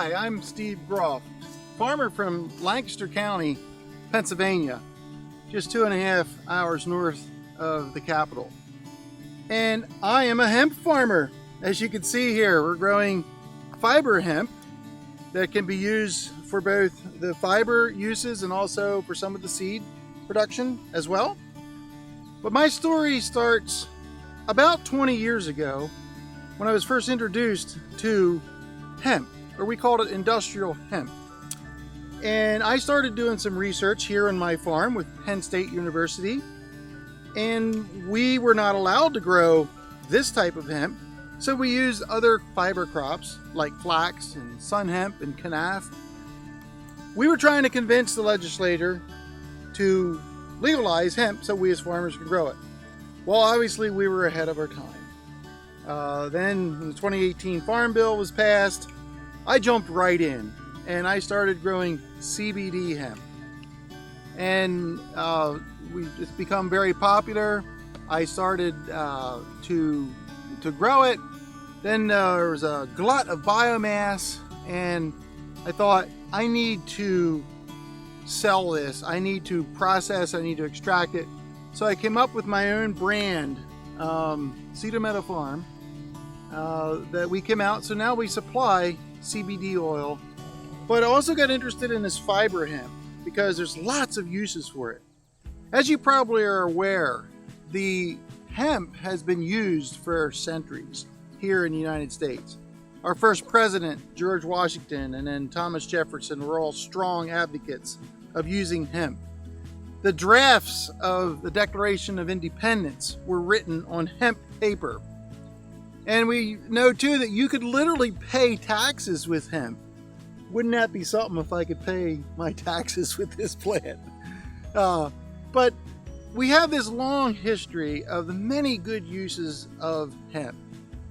Hi, I'm Steve Groff, farmer from Lancaster County, Pennsylvania, just 2.5 hours north of the capital. And I am a hemp farmer. As you can see here, we're growing fiber hemp that can be used for both the fiber uses and also for some of the seed production as well. But my story starts about 20 years ago when I was first introduced to hemp, or we called it industrial hemp. And I started doing some research here on my farm with Penn State University, and we were not allowed to grow this type of hemp, so we used other fiber crops like flax and sun hemp and kanaf. We were trying to convince the legislator to legalize hemp so we as farmers could grow it. Well, obviously we were ahead of our time. Then when the 2018 Farm Bill was passed, I jumped right in and I started growing CBD hemp. And it's become very popular. I started to grow it. Then there was a glut of biomass, and I thought, I need to sell this. I need to process, I need to extract it. So I came up with my own brand, Cedar Meadow Farm, that we came out. So now we supply CBD oil, but I also got interested in this fiber hemp because there's lots of uses for it. As you probably are aware, the hemp has been used for centuries here in the United States. Our first president, George Washington, and then Thomas Jefferson were all strong advocates of using hemp. The drafts of the Declaration of Independence were written on hemp paper. And we know too that you could literally pay taxes with hemp. Wouldn't that be something if I could pay my taxes with this plant? But we have this long history of the many good uses of hemp.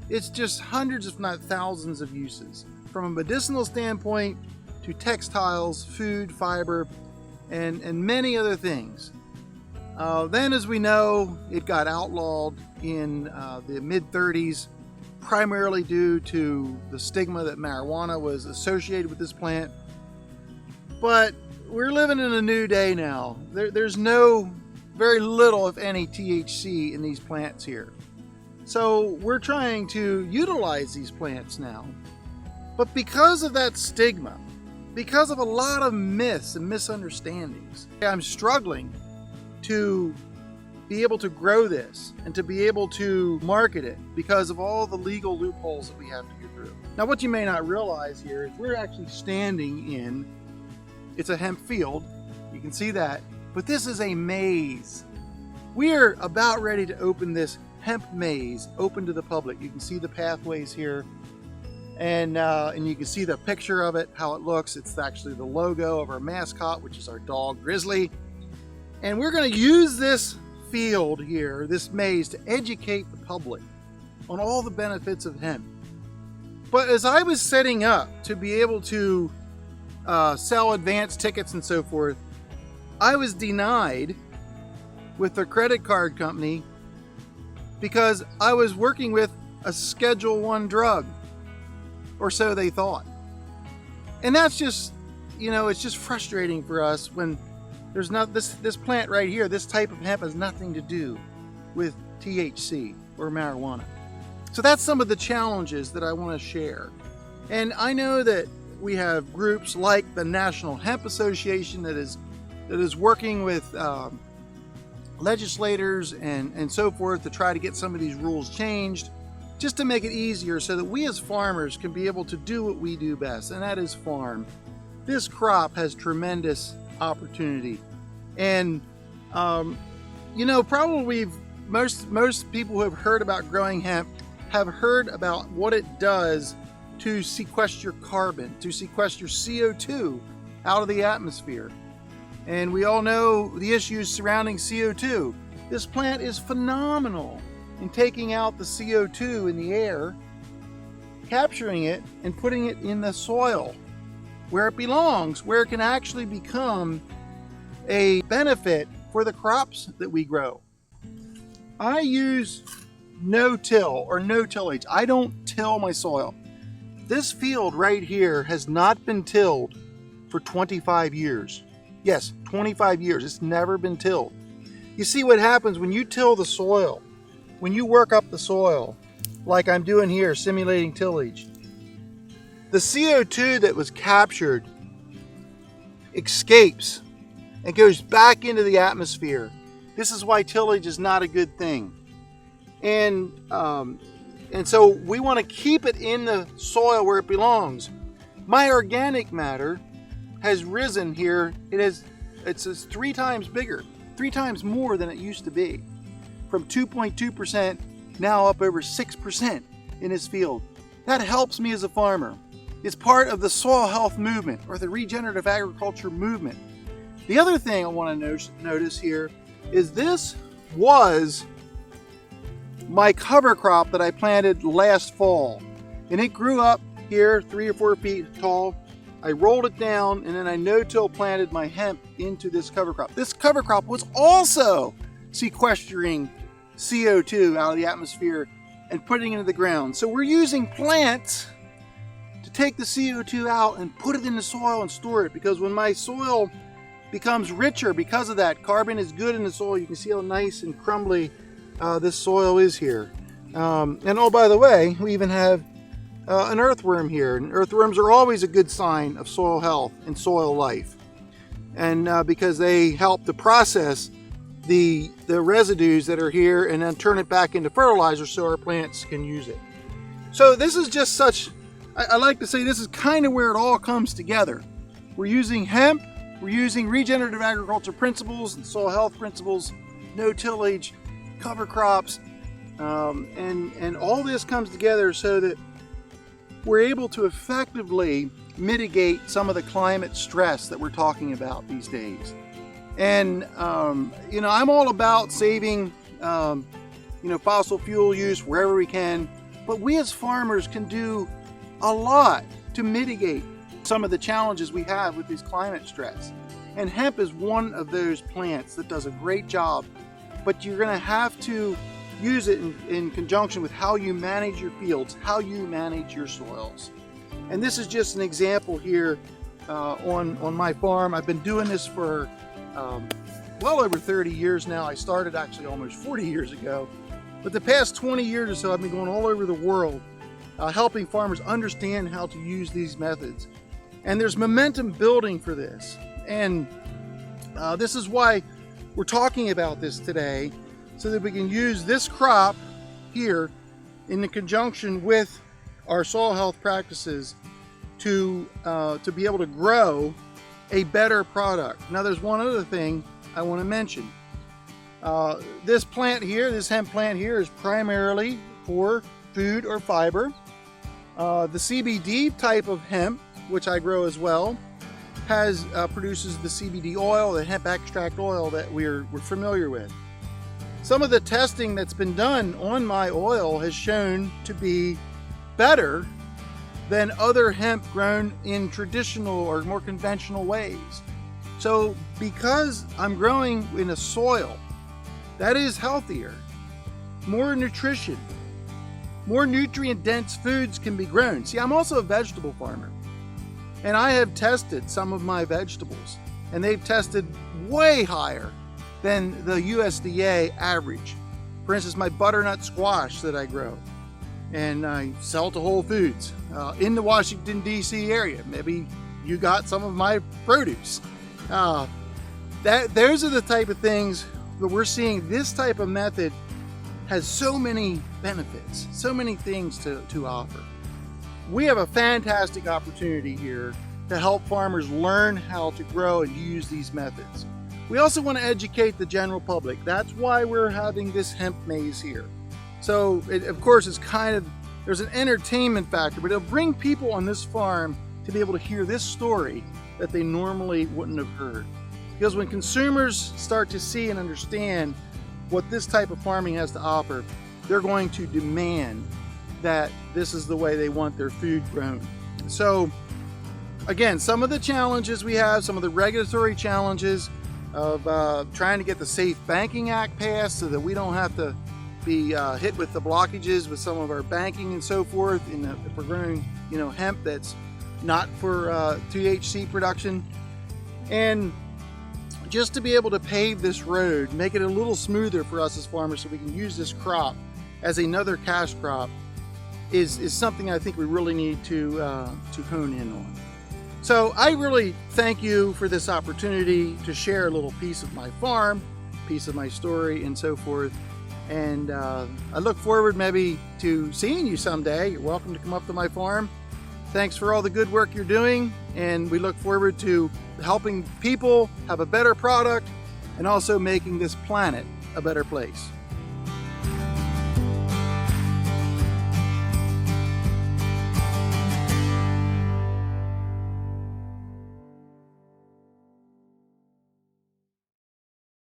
It's just hundreds, if not thousands of uses, from a medicinal standpoint to textiles, food, fiber, and many other things. Then, as we know, it got outlawed in the mid-30s, primarily due to the stigma that marijuana was associated with this plant. But we're living in a new day now. There's very little, if any, THC in these plants here. So we're trying to utilize these plants now. But because of that stigma, because of a lot of myths and misunderstandings, I'm struggling to be able to grow this and to be able to market it because of all the legal loopholes that we have to go through. Now, what you may not realize here is we're actually standing in, it's a hemp field, you can see that, but this is a maze. We are about ready to open this hemp maze open to the public. You can see the pathways here, and you can see the picture of it, how it looks. It's actually the logo of our mascot, which is our dog Grizzly. And we're going to use this field here, this maze, to educate the public on all the benefits of hemp. But as I was setting up to be able to sell advance tickets and so forth, I was denied with the credit card company because I was working with a Schedule I drug, or so they thought. And that's just, it's just frustrating for us when there's not this plant right here, this type of hemp has nothing to do with THC or marijuana. So that's some of the challenges that I want to share. And I know that we have groups like the National Hemp Association that is working with legislators and so forth to try to get some of these rules changed, just to make it easier so that we as farmers can be able to do what we do best, and that is farm. This crop has tremendous opportunity. And probably most people who have heard about growing hemp have heard about what it does to sequester carbon, to sequester CO2 out of the atmosphere. And we all know the issues surrounding CO2. This plant is phenomenal in taking out the CO2 in the air, capturing it and putting it in the soil where it belongs, where it can actually become a benefit for the crops that we grow. I use no-till or no tillage. I don't till my soil. This field right here has not been tilled for 25 years. Yes, 25 years. It's never been tilled. You see what happens when you till the soil, when you work up the soil, like I'm doing here, simulating tillage. The CO2 that was captured escapes and goes back into the atmosphere. This is why tillage is not a good thing. And so we want to keep it in the soil where it belongs. My organic matter has risen here. It's 3 times bigger, 3 times more than it used to be. From 2.2% now up over 6% in this field. That helps me as a farmer. It's part of the soil health movement or the regenerative agriculture movement. The other thing I want to notice here is this was my cover crop that I planted last fall. And it grew up here 3 or 4 feet tall. I rolled it down and then I no-till planted my hemp into this cover crop. This cover crop was also sequestering CO2 out of the atmosphere and putting it into the ground. So we're using plants to take the CO2 out and put it in the soil and store it, because when my soil becomes richer because of that, carbon is good in the soil. You can see how nice and crumbly this soil is here. And oh, by the way, we even have an earthworm here. And earthworms are always a good sign of soil health and soil life. And because they help to process the residues that are here and then turn it back into fertilizer so our plants can use it. So this is just such, I like to say this is kind of where it all comes together. We're using hemp, we're using regenerative agriculture principles and soil health principles, no tillage, cover crops, and all this comes together so that we're able to effectively mitigate some of the climate stress that we're talking about these days. And, you know, I'm all about saving, fossil fuel use wherever we can, but we as farmers can do a lot to mitigate some of the challenges we have with this climate stress. And hemp is one of those plants that does a great job, but you're going to have to use it in conjunction with how you manage your fields, how you manage your soils. And this is just an example here on my farm. I've been doing this for well over 30 years now. I started actually almost 40 years ago. But the past 20 years or so, I've been going all over the world helping farmers understand how to use these methods. And there's momentum building for this. And this is why we're talking about this today, so that we can use this crop here in conjunction with our soil health practices to be able to grow a better product. Now there's one other thing I want to mention. This plant here, this hemp plant here, is primarily for food or fiber. The CBD type of hemp, which I grow as well, produces the CBD oil, the hemp extract oil that we're familiar with. Some of the testing that's been done on my oil has shown to be better than other hemp grown in traditional or more conventional ways. So because I'm growing in a soil that is healthier, more nutrition, more nutrient dense foods can be grown. See, I'm also a vegetable farmer, and I have tested some of my vegetables, and they've tested way higher than the USDA average. For instance, my butternut squash that I grow, and I sell to Whole Foods in the Washington, D.C. area. Maybe you got some of my produce. Those are the type of things that we're seeing. This type of method has so many benefits, so many things to offer. We have a fantastic opportunity here to help farmers learn how to grow and use these methods. We also want to educate the general public. That's why we're having this hemp maze here. So of course it's there's an entertainment factor, but it'll bring people on this farm to be able to hear this story that they normally wouldn't have heard. Because when consumers start to see and understand what this type of farming has to offer, they're going to demand that this is the way they want their food grown. So again, some of the challenges we have, some of the regulatory challenges of trying to get the Safe Banking Act passed so that we don't have to be hit with the blockages with some of our banking and so forth. If we're growing, hemp that's not for THC production, and just to be able to pave this road, make it a little smoother for us as farmers, so we can use this crop as another cash crop, is something I think we really need to hone in on. So I really thank you for this opportunity to share a little piece of my farm, piece of my story, and so forth. And I look forward maybe to seeing you someday. You're welcome to come up to my farm. Thanks for all the good work you're doing, and we look forward to helping people have a better product and also making this planet a better place.